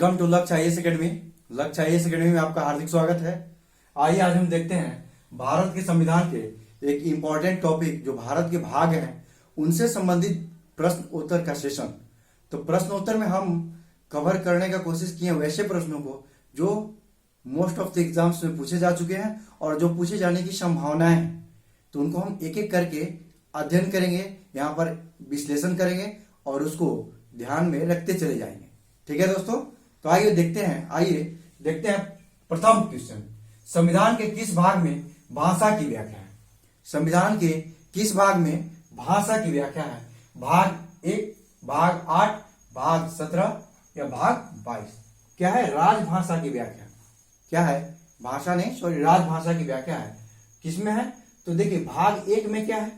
Welcome to लक्ष्य IAS academy. लक्ष्य IAS academy में आपका हार्दिक स्वागत है। आइए आज हम देखते हैं भारत के संविधान के एक इम्पॉर्टेंट टॉपिक जो भारत के भाग हैं उनसे संबंधित प्रश्न उत्तर का सेशन। तो प्रश्न उत्तर में हम कवर करने का कोशिश किए वैसे प्रश्नों को जो मोस्ट ऑफ द एग्जाम्स में पूछे जा चुके हैं और जो पूछे जाने की संभावनाएं हैं, तो उनको हम एक एक करके अध्ययन करेंगे, यहाँ पर विश्लेषण करेंगे और उसको ध्यान में रखते चले जाएंगे। ठीक है दोस्तों, तो आइए देखते हैं प्रथम क्वेश्चन। संविधान के किस भाग में भाषा की व्याख्या है? संविधान के किस भाग में भाषा की व्याख्या है? भाग 1, भाग 8, भाग 17 या भाग 22? क्या है? राजभाषा की व्याख्या। क्या है? भाषा नहीं, सॉरी, राजभाषा की व्याख्या है। किसमें है? तो देखिए भाग 1 में क्या है?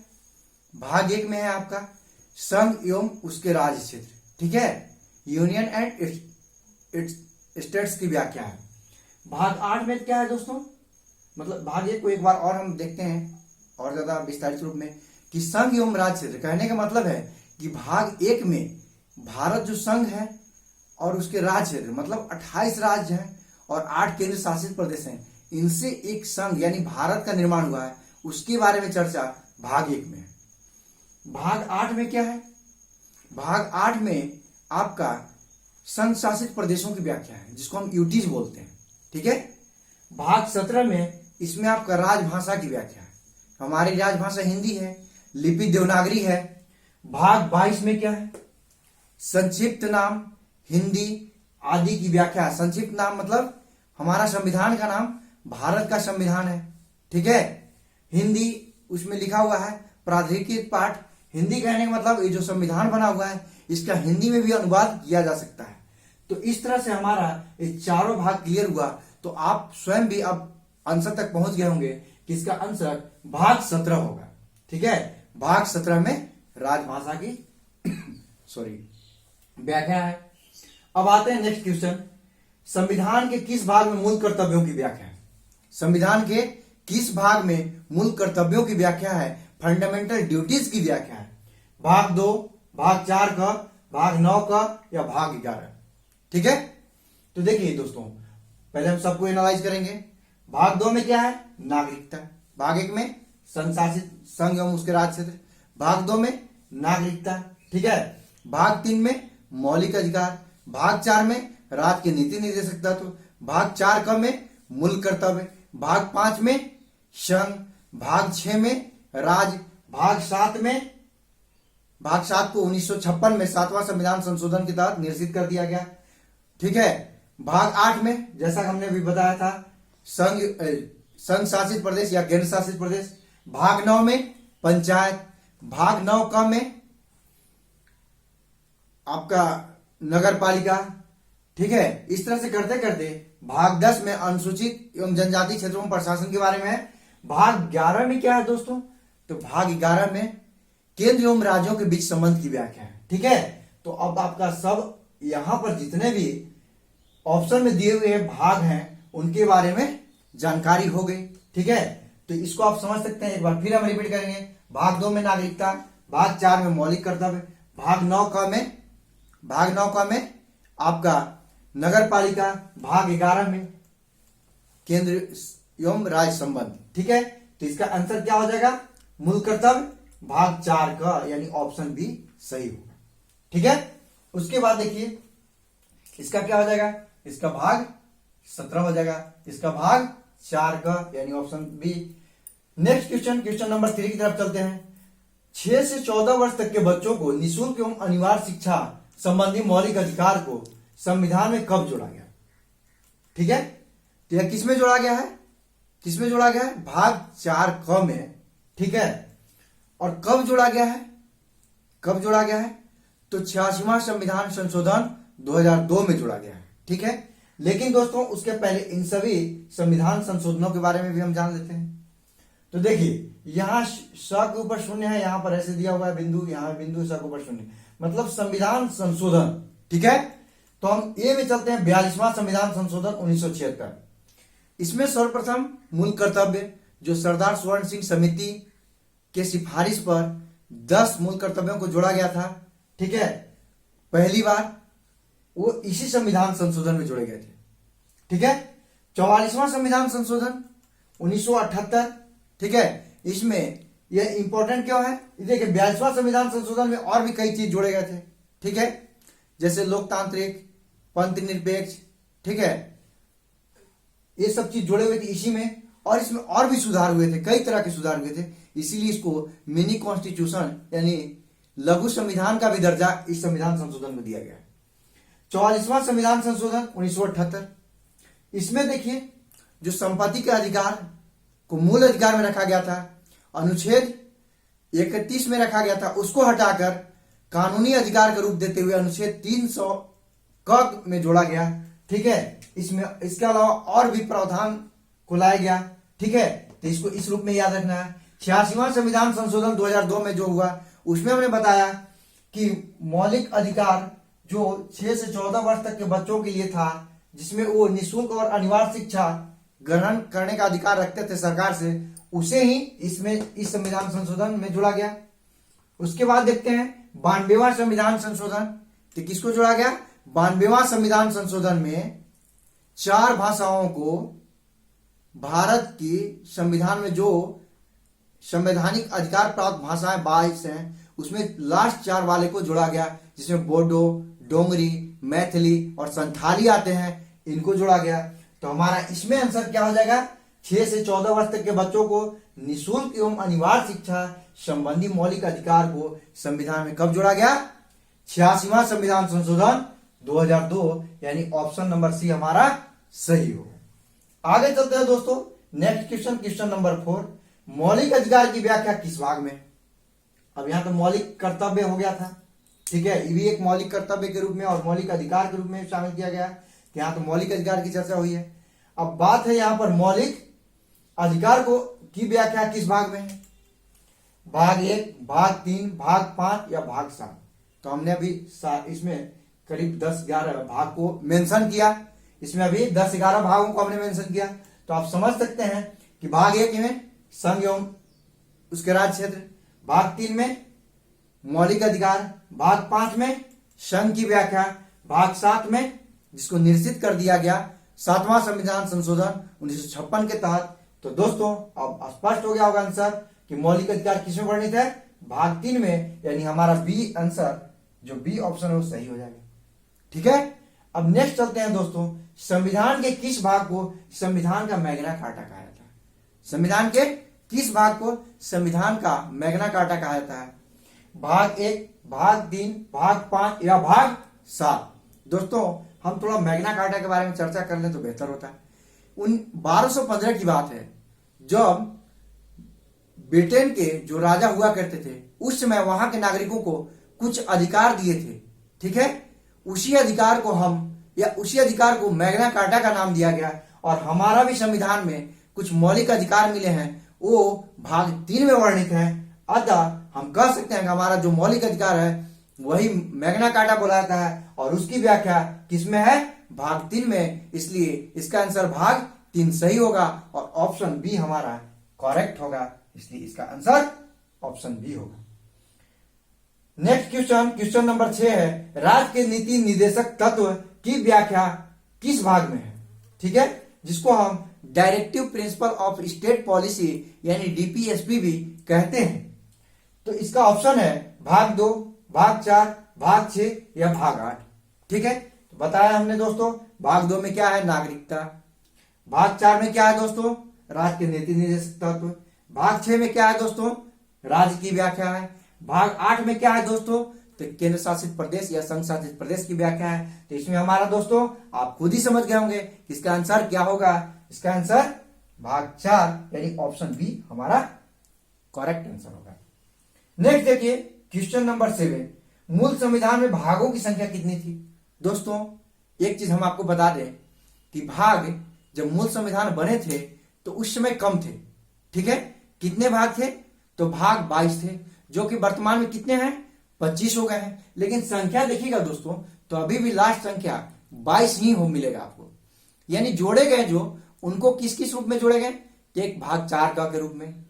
भाग 1 में है आपका संघ एवं उसके राज्य क्षेत्र। ठीक है, यूनियन एंड इट्स स्टेट्स की व्याख्या है। भाग 8 में क्या है दोस्तों? मतलब भाग 1 को एक बार और हम देखते हैं और ज्यादा विस्तारित रूप में कि संघ एवं राज्य क्षेत्र। कहने का मतलब है कि भाग 1 में भारत जो संघ है और उसके राज्य क्षेत्र मतलब 28 राज्य हैं और 8 केंद्र शासित प्रदेश हैं, इनसे एक संघ यानी भारत का निर्माण हुआ है, उसके बारे में चर्चा भाग 1 में है। भाग 8 में क्या है? भाग 8 में आपका संघ शासित प्रदेशों की व्याख्या है जिसको हम यूटीज बोलते हैं। ठीक है, भाग 17 में इसमें आपका राजभाषा की व्याख्या है। हमारी राजभाषा हिंदी है, लिपि देवनागरी है। भाग 22 में क्या है? संक्षिप्त नाम, हिंदी आदि की व्याख्या। संक्षिप्त नाम मतलब हमारा संविधान का नाम भारत का संविधान है। ठीक है, हिंदी उसमें लिखा हुआ है प्राधिकृत पाठ। हिंदी कहने का मतलब ये जो संविधान बना हुआ है इसका हिंदी में भी अनुवाद किया जा सकता है। तो इस तरह से हमारा ये चारों भाग क्लियर हुआ। तो आप स्वयं भी अब आंसर तक पहुंच गए होंगे कि इसका आंसर भाग 17 होगा। ठीक है, भाग 17 में राजभाषा की व्याख्या है। अब आते हैं नेक्स्ट क्वेश्चन। संविधान के किस भाग में मूल कर्तव्यों की व्याख्या है? संविधान के किस भाग में मूल कर्तव्यों की व्याख्या है? फंडामेंटल ड्यूटीज की व्याख्या है। भाग 2, भाग 4 का, भाग 9 का या भाग 11? ठीक है, तो देखिए दोस्तों पहले हम सबको एनालाइज करेंगे। भाग 2 में क्या है? नागरिकता। भाग 1 में संशासित संघ एवं उसके राज्य क्षेत्र। भाग 2 में नागरिकता। ठीक है, भाग 3 में मौलिक अधिकार। भाग 4 में राज्य के नीति निर्देशक तत्व। भाग 4 का में मूल कर्तव्य। भाग 5 में संघ। भाग 6 में राज्य। भाग 7 को 1956 में 7वां संविधान संशोधन के तहत निर्देशित कर दिया गया। ठीक है, भाग 8 में जैसा हमने अभी बताया था संघ शासित प्रदेश या केंद्र शासित प्रदेश। भाग 9 में पंचायत। भाग 9 का में आपका नगर पालिका। ठीक है, इस तरह से करते करते भाग 10 में अनुसूचित एवं जनजाति क्षेत्रों में प्रशासन के बारे में है। भाग 11 में क्या है दोस्तों? तो भाग 11 में केंद्र एवं राज्यों के बीच संबंध की व्याख्या है। ठीक है, तो अब आपका सब यहां पर जितने भी ऑप्शन में दिए हुए भाग हैं उनके बारे में जानकारी हो गई। ठीक है, तो इसको आप समझ सकते हैं। एक बार फिर हम रिपीट करेंगे। भाग 2 में नागरिकता। भाग 4 में मौलिक कर्तव्य। भाग 9 का में आपका नगर पालिका। भाग 11 में केंद्र एवं राज्य संबंध। ठीक है, तो इसका आंसर क्या हो जाएगा? मूल कर्तव्य भाग 4 का, यानी ऑप्शन बी सही होगा। ठीक है, उसके बाद देखिए इसका क्या हो जाएगा? इसका भाग 17 हो जाएगा। इसका भाग 4 का, यानी option B. Next question number 3 की तरफ चलते हैं। 6 से 14 वर्ष तक के बच्चों को निःशुल्क एवं अनिवार्य शिक्षा संबंधी मौलिक अधिकार को संविधान में कब जोड़ा गया? ठीक है, तो यह किसमें जोड़ा गया है? किसमें जोड़ा गया है? भाग 4 क में। ठीक है, और कब जोड़ा गया है? तो 86वां संविधान संशोधन 2002 में जोड़ा गया है। ठीक है, लेकिन दोस्तों उसके पहले इन सभी संविधान संशोधनों के बारे में भी हम जान लेते हैं। तो देखिए यहां स के ऊपर शून्य है, यहां पर ऐसे दिया हुआ है बिंदु, यहां बिंदु, स के ऊपर शून्य, मतलब संविधान संशोधन। ठीक है, तो हम ए में चलते हैं। 42वां संविधान संशोधन 1976। इसमें सर्वप्रथम मूल कर्तव्य जो सरदार स्वर्ण सिंह समिति के सिफारिश पर 10 मूल कर्तव्यों को जोड़ा गया था। ठीक है, पहली बार वो इसी संविधान संशोधन में जोड़े गए थे। ठीक है, 44वां संविधान संशोधन 1978। ठीक है, इसमें यह इंपॉर्टेंट क्यों है, देखिए 42वां संविधान संशोधन में और भी कई चीज जोड़े गए थे। ठीक है, जैसे लोकतांत्रिक, पंथ निरपेक्ष, ठीक है, ये सब चीज जोड़े हुए थे इसी में, और इसमें और भी सुधार हुए थे, कई तरह के सुधार हुए थे, इसीलिए इसको मिनी कॉन्स्टिट्यूशन यानी लघु संविधान का भी दर्जा इस संविधान संशोधन में दिया गया है। 44वां संविधान संशोधन 1978, इसमें देखिए जो संपत्ति के अधिकार को मूल अधिकार में रखा गया था, अनुच्छेद 31 में रखा गया था, उसको हटाकर कानूनी अधिकार का रूप देते हुए अनुच्छेद 300 क में जोड़ा गया। ठीक है, इसमें इसके अलावा और भी प्रावधान को लाया गया। ठीक है, तो इसको इस रूप में याद रखना है। 86वां संविधान संशोधन 2002 में जो हुआ, उसमें हमने बताया कि मौलिक अधिकार जो 6 से 14 वर्ष तक के बच्चों के लिए था, जिसमें वो निःशुल्क और अनिवार्य शिक्षा ग्रहण करने का अधिकार रखते थे सरकार से, उसे ही इसमें इस संविधान संशोधन में जोड़ा गया। उसके बाद देखते हैं 92वां संविधान संशोधन, तो किसको जोड़ा गया, 92वां संविधान संशोधन में 4 भाषाओं को भारत की संविधान में जो संवैधानिक अधिकार प्राप्त भाषाएं 22 हैं, उसमें लास्ट 4 वाले को जोड़ा गया, जिसमें बोडो, डोंगरी, मैथिली और संथाली आते हैं, इनको जोड़ा गया। तो हमारा इसमें आंसर क्या हो जाएगा, 6 से 14 वर्ष तक के बच्चों को निःशुल्क एवं अनिवार्य शिक्षा संबंधी मौलिक अधिकार को संविधान में कब जोड़ा गया, 86वां संविधान संशोधन 2002, यानी ऑप्शन नंबर सी हमारा सही हो। आगे चलते हैं दोस्तों, नेक्स्ट क्वेश्चन, क्वेश्चन नंबर 4, मौलिक अधिकार की व्याख्या किस भाग में। अब यहां तो मौलिक कर्तव्य हो गया था। ठीक है, ये भी एक मौलिक कर्तव्य के रूप में और मौलिक अधिकार के रूप में शामिल किया गया। यहाँ तो मौलिक अधिकार की चर्चा हुई है। अब बात है यहाँ पर मौलिक अधिकार को की व्याख्या किस भाग में है, भाग 1, भाग 3, भाग 5 या भाग 7। तो हमने अभी इसमें करीब 10-11 भाग को मेंशन किया, इसमें अभी 10-11 भागों को हमने मेंशन किया। तो आप समझ सकते हैं कि भाग 1 में संघ एवं उसके राज्य क्षेत्र, भाग 3 में मौलिक अधिकार, भाग 5 में संघ की व्याख्या, भाग 7 में जिसको निश्चित कर दिया गया 7वां संविधान संशोधन 1956 के तहत। तो दोस्तों अब स्पष्ट हो गया होगा आंसर कि मौलिक अधिकार किसमें वर्णित है, भाग 3 में, यानी हमारा बी आंसर, जो बी ऑप्शन है वो सही हो जाएगा। ठीक है, अब नेक्स्ट चलते हैं दोस्तों, संविधान के किस भाग को संविधान का मैग्ना कार्टा कहा जाता है। संविधान के किस भाग को संविधान का मैग्ना कार्टा कहा जाता है, भाग 1, भाग 3, भाग 5 या भाग 7। दोस्तों हम थोड़ा मैग्ना कार्टा के बारे में चर्चा कर लें तो बेहतर होता है। 1215 की बात है, जब ब्रिटेन के जो राजा हुआ करते थे, उस समय वहां के नागरिकों को कुछ अधिकार दिए थे। ठीक है, उसी अधिकार को मैग्ना कार्टा का नाम दिया गया, और हमारा भी संविधान में कुछ मौलिक अधिकार मिले हैं, वो भाग 3 में वर्णित है। अतः हम कह सकते हैं कि हमारा जो मौलिक अधिकार है वही मैग्ना कार्टा बोला जाता है, और उसकी व्याख्या किसमें है, भाग 3 में। इसलिए इसका आंसर भाग 3 सही होगा और ऑप्शन बी हमारा करेक्ट होगा, इसलिए इसका आंसर ऑप्शन बी होगा। नेक्स्ट क्वेश्चन, क्वेश्चन नंबर 6 है, राज्य के नीति निर्देशक तत्व की व्याख्या किस भाग में है। ठीक है, जिसको हम directive principle of state policy यानी डीपीएसपी भी कहते हैं। तो इसका ऑप्शन है भाग 2, भाग 4, भाग 6 या भाग 8। ठीक है, तो बताया हमने दोस्तों, भाग 2 में क्या है, नागरिकता, भाग 4 में क्या है दोस्तों, राज्य के नीति निर्देशक तत्व, भाग 6 में क्या है दोस्तों, राज्य की व्याख्या है, भाग 8 में क्या है दोस्तों, तो केंद्र शासित प्रदेश या संघ शासित प्रदेश की व्याख्या है। तो इसमें हमारा दोस्तों आप खुद ही समझ गए होंगे इसका आंसर क्या होगा, इसका आंसर भाग 4 यानी ऑप्शन बी हमारा करेक्ट आंसर होगा। नेक्स्ट देखिए क्वेश्चन नंबर 7, मूल संविधान में भागों की संख्या कितनी थी। दोस्तों एक चीज हम आपको बता दें कि भाग जब मूल संविधान बने थे तो उस समय कम थे। ठीक है, कितने भाग थे, तो भाग 22 थे, जो कि वर्तमान में कितने हैं, 25 हो गए हैं। लेकिन संख्या देखिएगा दोस्तों, तो अभी भी लास्ट संख्या 22 ही हो मिलेगा आपको, यानी जोड़े गए जो उनको किस किस रूप में जोड़े गए, एक भाग 4 का के रूप में,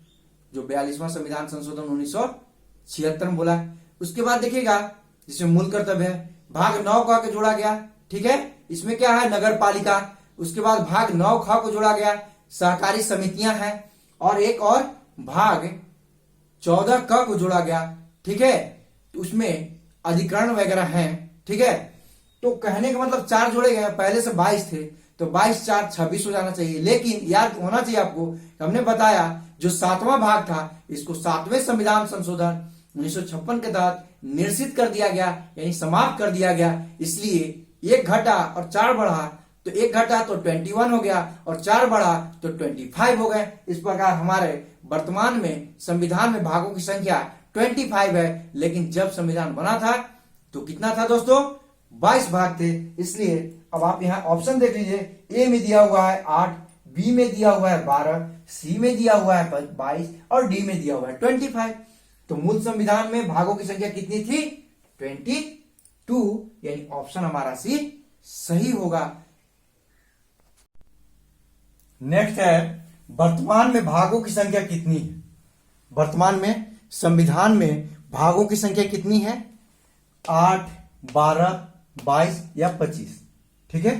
जो 42वां संविधान संशोधन 1976 में बोला है। उसके बाद देखिएगा जिसमें मूल कर्तव्य है, भाग 9 का के जोड़ा गया ठीक है, इसमें क्या है, नगर पालिका। उसके बाद भाग 9 ख को जोड़ा गया, सहकारी समितियां हैं। और एक और भाग 14 क को जोड़ा गया, ठीक है, तो उसमें अधिकरण वगैरह हैं, ठीक है। तो कहने का मतलब 4 जोड़े गए, पहले से 22 थे, तो 22 4 26 हो जाना चाहिए। लेकिन याद होना चाहिए आपको, हमने बताया जो 7वां भाग था इसको 7वें संविधान संशोधन 1956 के तहत निरसित कर दिया गया, यानी समाप्त कर दिया गया। इसलिए 1 घटा और 4 बढ़ा, तो 1 घटा तो 21 हो गया और 4 बढ़ा तो 25 हो गए। इस प्रकार हमारे वर्तमान में संविधान में भागों की संख्या 25 है, लेकिन जब संविधान बना था तो कितना था दोस्तों, 22 भाग थे। इसलिए अब आप यहाँ ऑप्शन देख लीजिए, ए में दिया हुआ है 8, बी में दिया हुआ है 12, सी में दिया हुआ है 22 और डी में दिया हुआ है 25। तो मूल संविधान में भागों की संख्या कितनी थी, 22, यानी ऑप्शन हमारा सी सही होगा। नेक्स्ट है, वर्तमान में भागों की संख्या कितनी है। वर्तमान में संविधान में भागों की संख्या कितनी है, 8, 12, 22 या 25, ठीक है।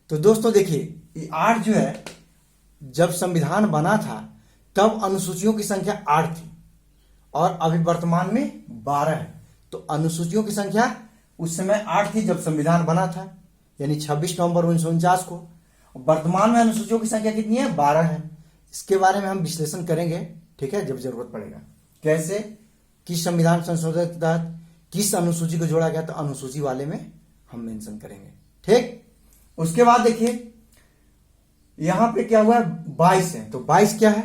तो दोस्तों देखिए, ये 8 जो है, जब संविधान बना था तब अनुसूचियों की संख्या 8 थी और अभी वर्तमान में 12 है। तो अनुसूचियों की संख्या उस समय 8 थी जब संविधान बना था, यानी 26 नवंबर 1949 को। वर्तमान में अनुसूचियों की संख्या कितनी है, 12 है। इसके बारे में हम विश्लेषण करेंगे, ठीक है, जब जरूरत पड़ेगा। कैसे, किस संविधान संशोधन के तहत किस अनुसूची को जोड़ा गया, तो अनुसूची वाले में हम मेंशन करेंगे, ठीक। उसके बाद देखिए यहां पे क्या हुआ है, 22 है। तो 22 क्या है,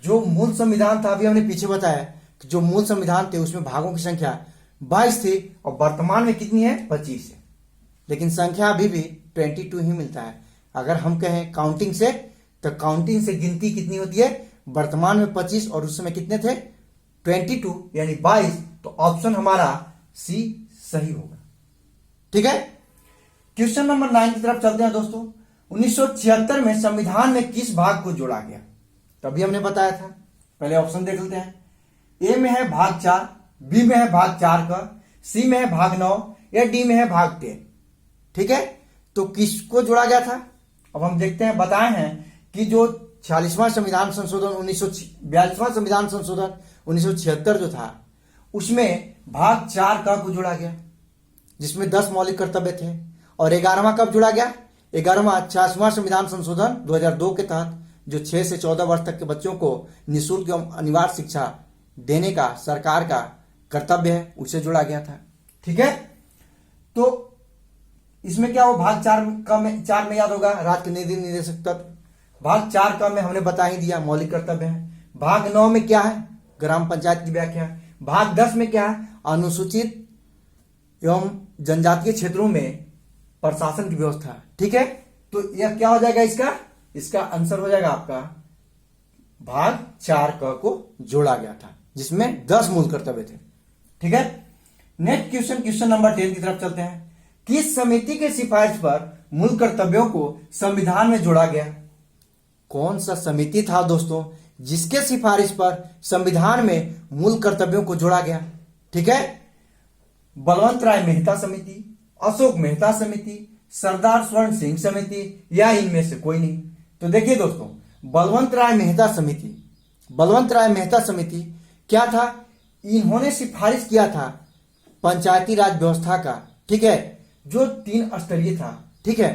जो मूल संविधान था, अभी हमने पीछे बताया कि जो मूल संविधान थे उसमें भागों की संख्या 22 थी और वर्तमान में कितनी है, 25 है। लेकिन संख्या अभी भी 22 ही मिलता है। अगर हम कहें काउंटिंग से, तो काउंटिंग से गिनती कितनी होती है, वर्तमान में 25 और उस समय कितने थे, 22, यानी 22। तो ऑप्शन हमारा सी सही होगा, ठीक है। क्वेश्चन नंबर 9 की तरफ चलते हैं दोस्तों। 1976 में संविधान में किस भाग को जोड़ा गया, तभी हमने बताया था। पहले ऑप्शन देख लेते हैं। ए में है भाग 4, बी में है भाग 4 का, सी में है भाग 9 या डी में है भाग 10, ठीक है। तो किसको जोड़ा गया था, अब हम देखते हैं। बताए हैं कि जो 46वां संविधान संशोधन 42वां संविधान संशोधन 1976 जो था, उसमें भाग 4 का को जोड़ा गया, जिसमें 10 मौलिक कर्तव्य थे। और 11वां कब जोड़ा गया, 11वां 66वां संविधान संशोधन 2002 के तहत, जो 6 से 14 वर्ष तक के बच्चों को निःशुल्क एवं अनिवार्य शिक्षा देने का सरकार का कर्तव्य है, उसे जोड़ा गया था, ठीक है। तो इसमें क्या हो, भाग 4 में याद होगा, राज्य के निधि निदेशक तत्व। भाग 4 का में हमने बता ही दिया, मौलिक कर्तव्य है। भाग 9 में क्या है, ग्राम पंचायत की व्याख्या। भाग 10 में क्या है, अनुसूचित एवं जनजातीय क्षेत्रों में प्रशासन की व्यवस्था, ठीक है। तो यह क्या हो जाएगा, इसका आंसर हो जाएगा आपका भाग 4 क को जोड़ा गया था, जिसमें 10 मूल कर्तव्य थे, ठीक है। नेक्स्ट क्वेश्चन नंबर 10 की तरफ चलते हैं। किस समिति के सिफारिश पर मूल कर्तव्यों को संविधान में जोड़ा गया। कौन सा समिति था दोस्तों जिसके सिफारिश पर संविधान में मूल कर्तव्यों को जोड़ा गया, ठीक है। बलवंत राय मेहता समिति, अशोक मेहता समिति, सरदार स्वर्ण सिंह समिति या इनमें से कोई नहीं। तो देखिए दोस्तों, बलवंत राय मेहता समिति क्या था, इन्होंने सिफारिश किया था पंचायती राज व्यवस्था का, ठीक है, जो 3 स्तरीय था, ठीक है,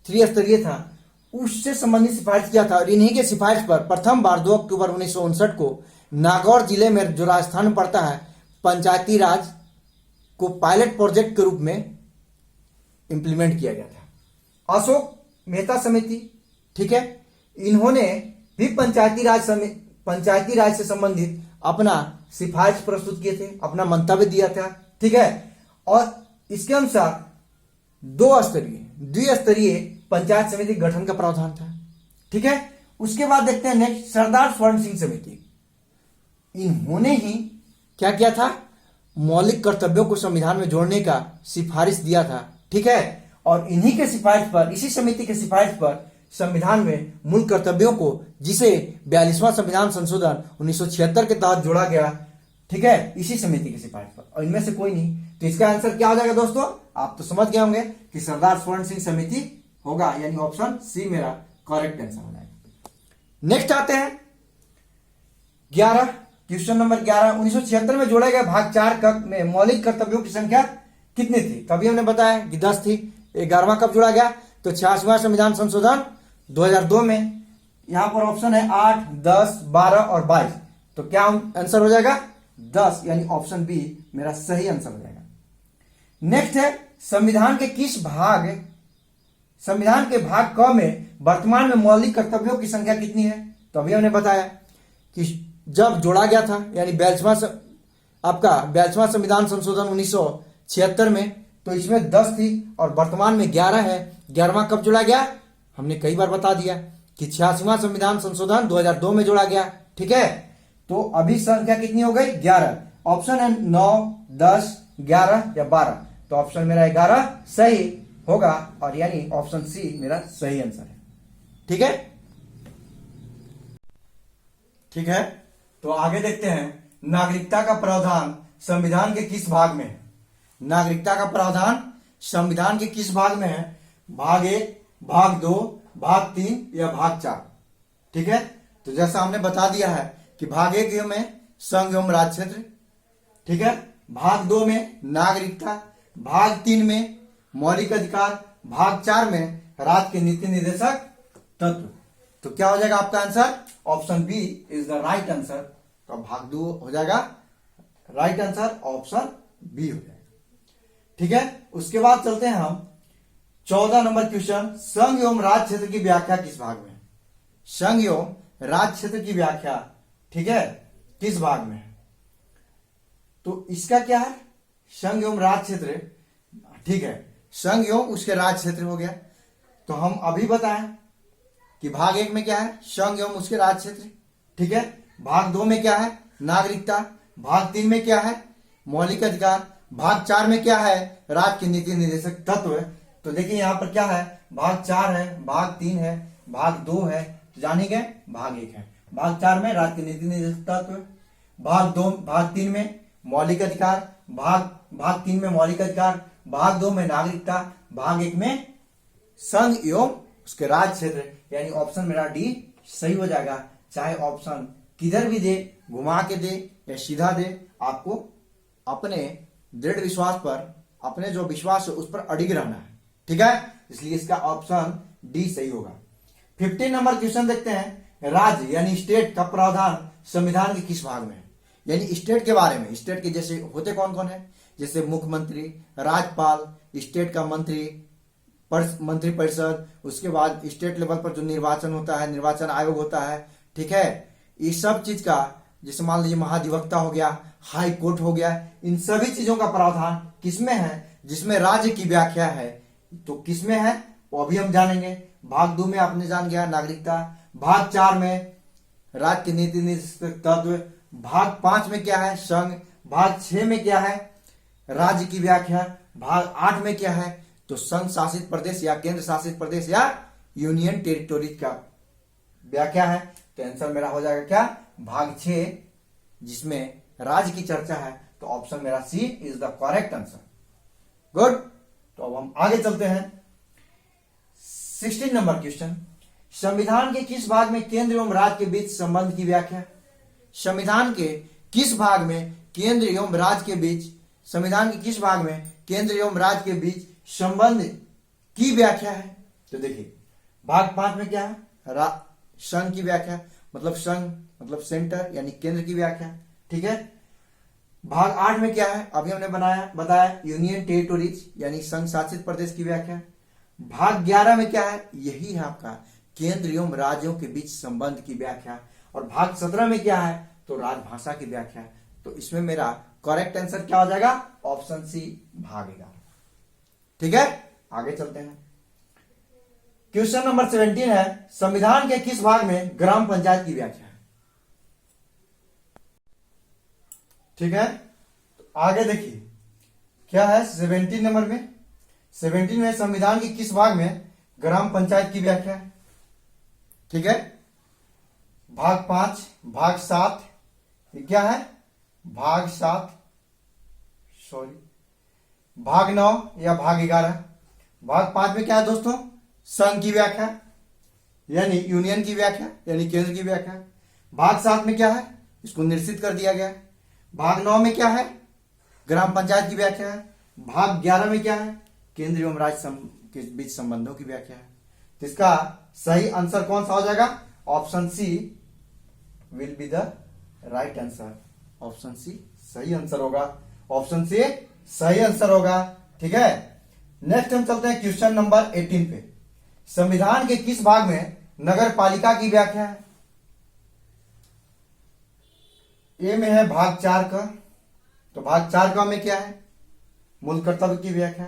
3 स्तरीय था, उससे संबंधित सिफारिश किया था। और इन्हीं के सिफारिश पर प्रथम बार 2 अक्टूबर 1959 को नागौर जिले में, जो राजस्थान में पड़ता है, पंचायती राज को पायलट प्रोजेक्ट के रूप में इंप्लीमेंट किया गया था। अशोक मेहता समिति, ठीक है, इन्होंने भी पंचायती राज से संबंधित अपना सिफारिश प्रस्तुत किए थे, अपना मंतव्य दिया था, ठीक है। और इसके अनुसार द्विस्तरीय पंचायत समिति गठन का प्रावधान था, ठीक है। उसके बाद देखते हैं नेक्स्ट, सरदार स्वर्ण सिंह समिति। इन्होंने ही क्या किया था, मौलिक कर्तव्यों को संविधान में जोड़ने का सिफारिश दिया था, ठीक है। और इन्हीं के सिफारिश पर, इसी समिति के सिफारिश पर संविधान में मूल कर्तव्यों को, जिसे 42वां संविधान संशोधन 1976 के तहत जोड़ा गया, ठीक है, इसी समिति की सिफारिश पर। और इनमें से कोई नहीं, तो इसका आंसर क्या हो जाएगा दोस्तों, आप तो समझ गए होंगे कि सरदार स्वर्ण सिंह समिति होगा, यानी ऑप्शन सी मेरा करेक्ट आंसर हो जाएगा। नेक्स्ट आते हैं 11, क्वेश्चन नंबर 11, 1976 में जोड़े गए भाग 4 कक में मौलिक कर्तव्यों की संख्या कितनी थी? तभी हमने बताया कि 10 थी। 11वां कब जोड़ा गया? तो 86वां संविधान संशोधन 2002 में। यहां पर ऑप्शन है 8, 10, 12 और 22। तो क्या आंसर हो जाएगा? 10, यानी ऑप्शन बी मेरा सही आंसर हो जाएगा। नेक्स्ट है संविधान के भाग क में वर्तमान में मौलिक कर्तव्यों की संख्या कितनी है? तो अभी हमने बताया कि जब जोड़ा गया था, यानी 42वां संविधान संशोधन 1976 में, तो इसमें 10 थी और वर्तमान में 11 है। 11वां कब जोड़ा गया? हमने कई बार बता दिया कि 86वां संविधान संशोधन 2002 में जोड़ा गया। ठीक है, तो अभी संख्या कितनी हो गई? 11। ऑप्शन है 9, 10, 11 या 12। तो ऑप्शन मेरा 11 सही होगा, और यानी ऑप्शन सी मेरा सही आंसर है। ठीक है, ठीक है। तो आगे देखते हैं नागरिकता का प्रावधान संविधान के किस भाग में है? नागरिकता का प्रावधान संविधान के किस भाग में है? भाग 1, भाग 2, भाग 3 या भाग 4? ठीक है, तो जैसा हमने बता दिया है कि भाग 1 में संघ एवं राज्य क्षेत्र, ठीक है, भाग 2 में नागरिकता, भाग 3 में मौलिक अधिकार, भाग 4 में राज्य के नीति निर्देशक तत्व। तो क्या हो जाएगा आपका answer? Option B is the right answer. तो भाग 2 हो जाएगा राइट आंसर, ऑप्शन बी हो जाएगा। ठीक है, उसके बाद चलते हैं हम 14 नंबर क्वेश्चन, संघ एवं राज्य क्षेत्र की व्याख्या किस भाग में? संघ एवं राज्य क्षेत्र की व्याख्या, ठीक है, किस भाग में है? तो इसका क्या है? संघ एवं राज्य क्षेत्र, ठीक है, संघ एवं उसके राज्य क्षेत्र हो गया। तो हम अभी बताएं कि भाग 1 में क्या है? संघ एवं उसके राज्य क्षेत्र, ठीक है। भाग 2 में क्या है? नागरिकता। भाग 3 में क्या है? मौलिक अधिकार। भाग 4 में क्या है? राज्य के नीति निर्देशक तत्व। तो देखिए यहां पर क्या है? भाग 4 है, भाग 3 है, भाग 2 है, तो जानेंगे भाग 1 है। भाग 4 में राज्य के नीति निर्देशक तत्व, भाग 3 में मौलिक अधिकार, भाग 3 में मौलिक अधिकार, भाग 2 में नागरिकता, भाग 1 में संघ एवं उसके राज्य क्षेत्र, यानी ऑप्शन मेरा डी सही हो जाएगा। चाहे ऑप्शन किधर भी दे, घुमा के दे या सीधा दे, आपको अपने दृढ़ विश्वास पर, अपने जो विश्वास है उस पर अडिग रहना है। ठीक है, इसलिए इसका ऑप्शन डी सही होगा। 15 नंबर क्वेश्चन देखते हैं, राज्य यानी स्टेट का प्रावधान संविधान के किस भाग में है? यानी स्टेट के बारे में, स्टेट के जैसे होते कौन कौन है? जैसे मुख्यमंत्री, राज्यपाल, स्टेट का मंत्री परिषद, उसके बाद स्टेट लेवल पर जो निर्वाचन होता है, निर्वाचन आयोग होता है। ठीक है, इस सब चीज का, जैसे मान लीजिए महाधिवक्ता हो गया, हाई कोर्ट हो गया, इन सभी चीजों का प्रावधान किसमें है? जिसमें राज्य की व्याख्या है, तो किसमें है वो अभी हम जानेंगे। भाग 2 में आपने जान गया नागरिकता, भाग 4 में राज्य के नीति निर्देशक तत्व, भाग 5 में क्या है? संघ, भाग 6 में क्या है? राज्य की व्याख्या, भाग 8 में क्या है? तो संघ शासित प्रदेश या केंद्र शासित प्रदेश या यूनियन टेरिटोरीज का व्याख्या है। तो आंसर मेरा हो जाएगा क्या? भाग 6, जिसमें राज्य की चर्चा है। तो ऑप्शन मेरा C is the correct answer. Good, तो अब हम आगे चलते हैं। 16 नंबर क्वेश्चन, संविधान के किस भाग में केंद्र एवं राज्य के बीच संबंध की व्याख्या? संविधान के किस भाग में केंद्र एवं राज्य के बीच, संविधान के किस भाग में केंद्र एवं राज्य के बीच संबंध की व्याख्या है? तो देखिए भाग 5 में क्या है? संघ की व्याख्या, मतलब संघ मतलब सेंटर यानी केंद्र की व्याख्या। ठीक है, भाग 8 में क्या है? अभी हमने बताया यूनियन टेरिटोरीज यानी संघ शासित प्रदेश की व्याख्या। भाग 11 में क्या है? यही है आपका केंद्र एवं राज्यों के बीच संबंध की व्याख्या। और भाग 17 में क्या है? तो राजभाषा की व्याख्या। तो इसमें मेरा करेक्ट आंसर क्या हो जाएगा? ऑप्शन सी, भाग 11। ठीक है, आगे चलते हैं। क्वेश्चन नंबर 17 है, संविधान के किस भाग में ग्राम पंचायत की व्याख्या है? ठीक है, तो आगे देखिए क्या है 17 नंबर में। 17 में संविधान के किस भाग में ग्राम पंचायत की व्याख्या है? ठीक है, भाग 5, भाग 7, ये क्या है? भाग 7, सॉरी, भाग 9 या भाग 11। भाग 5 में क्या है दोस्तों, संघ की व्याख्या यानी यूनियन की व्याख्या यानी केंद्र की व्याख्या। भाग 7 में क्या है, इसको निश्चित कर दिया गया है। भाग 9 में क्या है, ग्राम पंचायत की व्याख्या है। भाग 11 में क्या है, केंद्र एवं राज्य के बीच संबंधों की व्याख्या है। तो इसका सही आंसर कौन सा हो जाएगा, option C will be the right answer. Option C सही आंसर होगा, ऑप्शन सी सही आंसर होगा। ठीक है, नेक्स्ट हम चलते हैं क्वेश्चन नंबर 18 पे। संविधान के किस भाग में नगर पालिका की व्याख्या है। ए में है भाग 4 का, तो भाग 4 का में क्या है, मूल कर्तव्य की व्याख्या।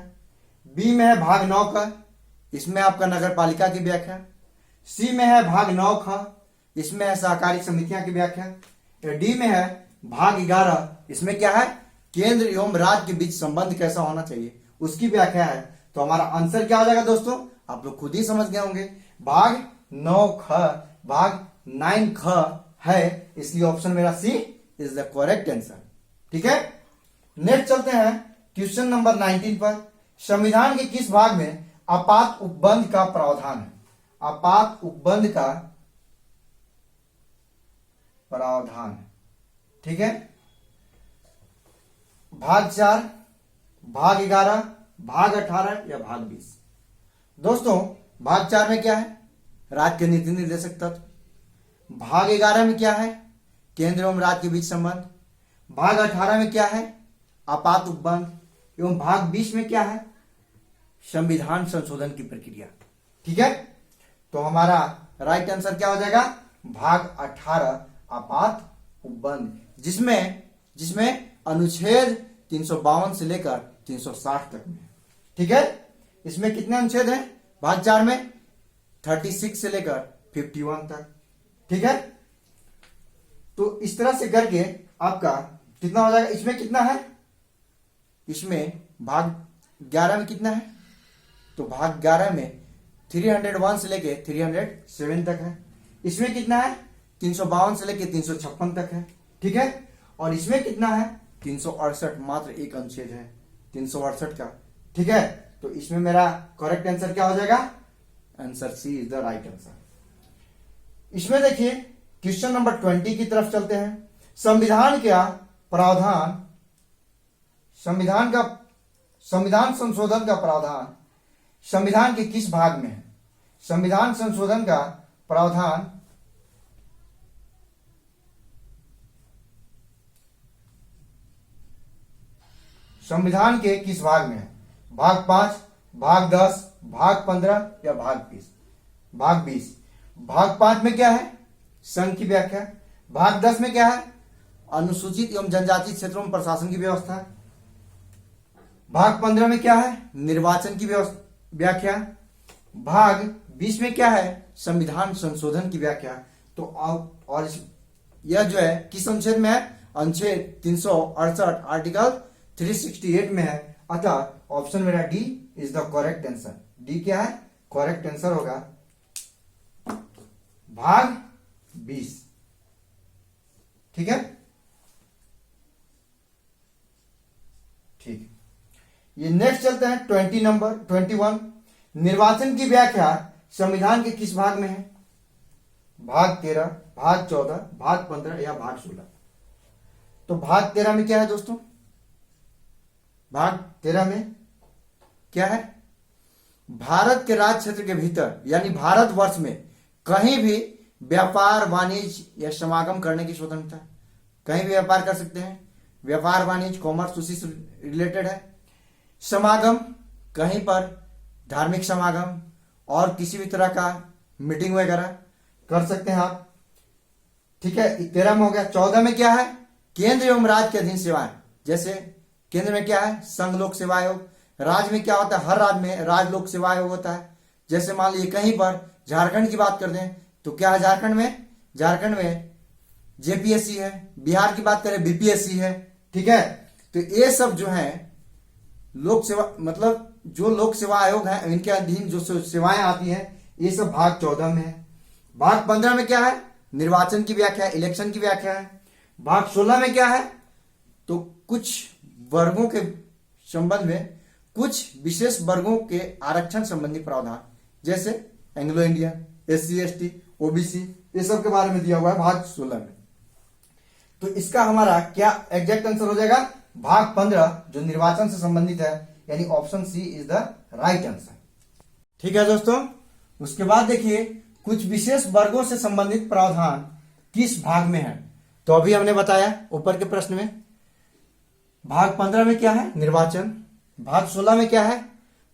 बी में है भाग 9 का, इसमें आपका नगर पालिका की व्याख्या। सी में है भाग 9 का, इसमें है सहकारी समितियां की व्याख्या। डी में है भाग 11, इसमें क्या है, केंद्र एवं राज्य के बीच संबंध कैसा होना चाहिए उसकी व्याख्या है। तो हमारा आंसर क्या हो जाएगा दोस्तों, आप लोग खुद ही समझ गए होंगे, भाग 9 ख, भाग 9 ख है, इसलिए ऑप्शन मेरा C is the correct answer. ठीक है, नेक्स्ट चलते हैं क्वेश्चन नंबर 19 पर। संविधान के किस भाग में आपात उपबंध का प्रावधान है। आपात उपबंध का प्रावधान है। ठीक है, भाग 4, भाग 11, भाग 18 या भाग 20। दोस्तों भाग 4 में क्या है, राज्य के नीति निर्देशक तत्व। भाग 11 में क्या है, केंद्र एवं राज्य के बीच संबंध। भाग 18 में क्या है, आपात उपबंध। एवं भाग 20 में क्या है, संविधान संशोधन की प्रक्रिया। ठीक है, तो हमारा राइट आंसर क्या हो जाएगा, भाग 18 आपात उपबंध, जिसमें अनुच्छेद 352 से लेकर 360 तक में। ठीक है, इसमें कितने अनुच्छेद हैं, भाग 4 में 36 से लेकर 51 तक। ठीक है, तो इस तरह से करके आपका कितना हो जाएगा, इसमें कितना है, इसमें भाग 11 में कितना है, तो भाग 11 में 301 से लेके 307 तक है। इसमें कितना है, 352 से लेके 356 तक है। ठीक है, और इसमें कितना है, 368, मात्र एक अनुच्छेद है 368 का। ठीक है, तो इसमें मेरा करेक्ट आंसर क्या हो जाएगा, answer C is the right answer. इसमें देखिए क्वेश्चन नंबर 20 की तरफ चलते हैं। संविधान का प्रावधान, संविधान संशोधन का प्रावधान संविधान के किस भाग में है। संविधान संशोधन का प्रावधान संविधान के किस भाग में है, भाग 5, भाग 10, भाग 15 या भाग 20। भाग 20, भाग 5 में क्या है, संघ की व्याख्या। भाग 10 में क्या है, अनुसूचित एवं जनजाति क्षेत्रों में प्रशासन की व्यवस्था। भाग 15 में क्या है, निर्वाचन की व्याख्या। भाग 20 में क्या है, संविधान संशोधन की व्याख्या। तो और यह जो है किस अनुच्छेद में है, अनुच्छेद 368 आर्टिकल 368 में है। अतः ऑप्शन मेरा D is the correct answer. D क्या है, करेक्ट आंसर होगा भाग 20। ठीक है, ठीक। ये नेक्स्ट चलते हैं 20 नंबर 21। निर्वाचन की व्याख्या संविधान के किस भाग में है, भाग 13, भाग 14, भाग 15 या भाग 16। तो भाग 13 में क्या है दोस्तों, भाग 13 में क्या है, भारत के राज्य क्षेत्र के भीतर यानी भारतवर्ष में कहीं भी व्यापार वाणिज्य या समागम करने की स्वतंत्रता। कहीं भी व्यापार कर सकते हैं, व्यापार वाणिज्य कॉमर्स उसी से रिलेटेड है। समागम, कहीं पर धार्मिक समागम और किसी भी तरह का मीटिंग वगैरह कर सकते हैं आप। ठीक है, 13 में हो गया। 14 में क्या है, केंद्र एवं राज्य के अधीन सेवाएं। जैसे केंद्र में क्या है, संघ लोक सेवा आयोग। राज्य में क्या होता है, हर राज्य में राज्य लोक सेवा आयोग होता है। जैसे मान लीजिए कहीं पर झारखंड की बात करते हैं तो क्या है, झारखंड में जेपीएससी है। बिहार की बात करें बीपीएससी है। ठीक है, तो ये सब जो है लोक सेवा, मतलब जो लोक सेवा आयोग है इनके अधीन जो सेवाएं आती हैं, ये सब भाग 14 में है। भाग 15 में क्या है, निर्वाचन की व्याख्या, इलेक्शन की व्याख्या है। भाग 16 में क्या है, तो कुछ वर्गों के संबंध में कुछ विशेष वर्गों के आरक्षण संबंधी प्रावधान, जैसे Anglo Indian, SC ST, OBC, ये सब के बारे में दिया हुआ है भाग 16 में। तो इसका हमारा क्या एग्जैक्ट आंसर हो जाएगा? भाग 15 जो निर्वाचन से संबंधित है, यानी option C is the right answer. ठीक है दोस्तों, उसके बाद देखिए कुछ विशेष वर्गों से संबंधित प्रावधान किस भाग में है। तो अभी हमने बताया ऊपर के प्रश्न में, भाग 15 में क्या है? निर्वाचन। भाग 16 में क्या है?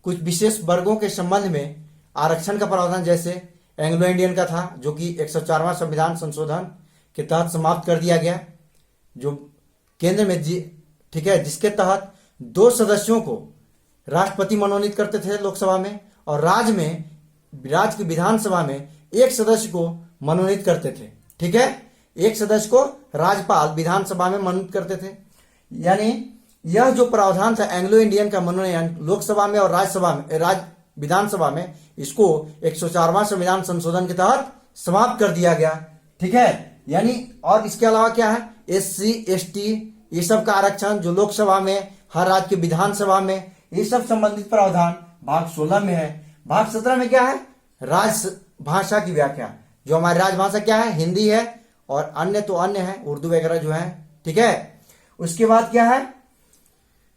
कुछ विशेष वर्गों के संबंध में आरक्षण का प्रावधान, जैसे एंग्लो इंडियन का था जो कि 104वां संविधान संशोधन के तहत समाप्त कर दिया गया, जो केंद्र में ठीक है, जिसके तहत 2 सदस्यों को राष्ट्रपति मनोनीत करते थे लोकसभा में, और राज्य की विधानसभा में 1 सदस्य को मनोनीत करते थे। ठीक है, 1 सदस्य को राज्यपाल विधानसभा में मनोनीत करते थे। यानी यह जो प्रावधान था एंग्लो इंडियन का मनोनयन लोकसभा में और राज्यसभा में, विधानसभा में, इसको 104वां संविधान संशोधन के तहत समाप्त कर दिया गया। ठीक है, यानी और इसके अलावा क्या है? SC ST ये सब का आरक्षण जो लोकसभा में, हर राज्य की विधानसभा में, ये सब संबंधित प्रावधान भाग 16 में है। भाग 17 में क्या है? राजभाषा की व्याख्या, जो हमारी राजभाषा क्या है? हिंदी है, और अन्य तो अन्य है, उर्दू वगैरह जो है। ठीक है, उसके बाद क्या है?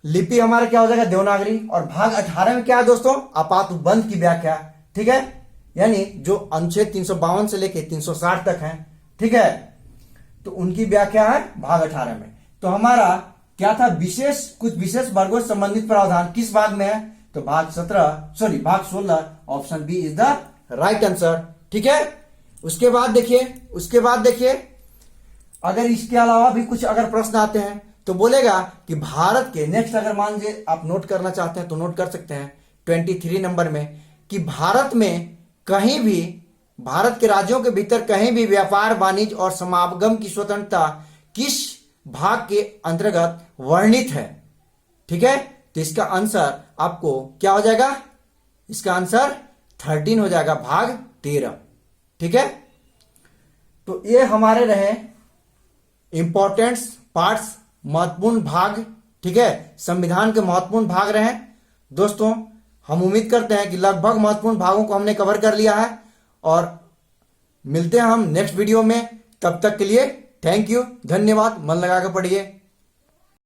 लिपि हमारा क्या हो जाएगा? देवनागरी। और भाग 18 में क्या है दोस्तों? आपातबंद की व्याख्या। ठीक है, यानी जो अनुच्छेद 352 से लेके 360 तक है, ठीक है, तो उनकी व्याख्या है भाग 18 में। तो हमारा क्या था? कुछ विशेष वर्गों से संबंधित प्रावधान किस भाग में है? तो भाग 16, option B is the right answer. ठीक है, उसके बाद देखिए अगर इसके अलावा भी कुछ अगर प्रश्न आते हैं तो बोलेगा कि भारत के नेक्स्ट, अगर मान लीजिए आप नोट करना चाहते हैं तो नोट कर सकते हैं 23 नंबर में, कि भारत में कहीं भी, भारत के राज्यों के भीतर कहीं भी व्यापार, वाणिज्य और समागम की स्वतंत्रता किस भाग के अंतर्गत वर्णित है। ठीक है, तो इसका आंसर आपको क्या हो जाएगा? इसका आंसर 13 हो जाएगा, भाग 13। ठीक है, तो ये हमारे रहे इंपॉर्टेंट पार्ट्स, महत्वपूर्ण भाग। ठीक है, संविधान के महत्वपूर्ण भाग रहे दोस्तों। हम उम्मीद करते हैं कि लगभग महत्वपूर्ण भागों को हमने कवर कर लिया है, और मिलते हैं हम नेक्स्ट वीडियो में। तब तक के लिए थैंक यू, धन्यवाद। मन लगा कर पढ़िए।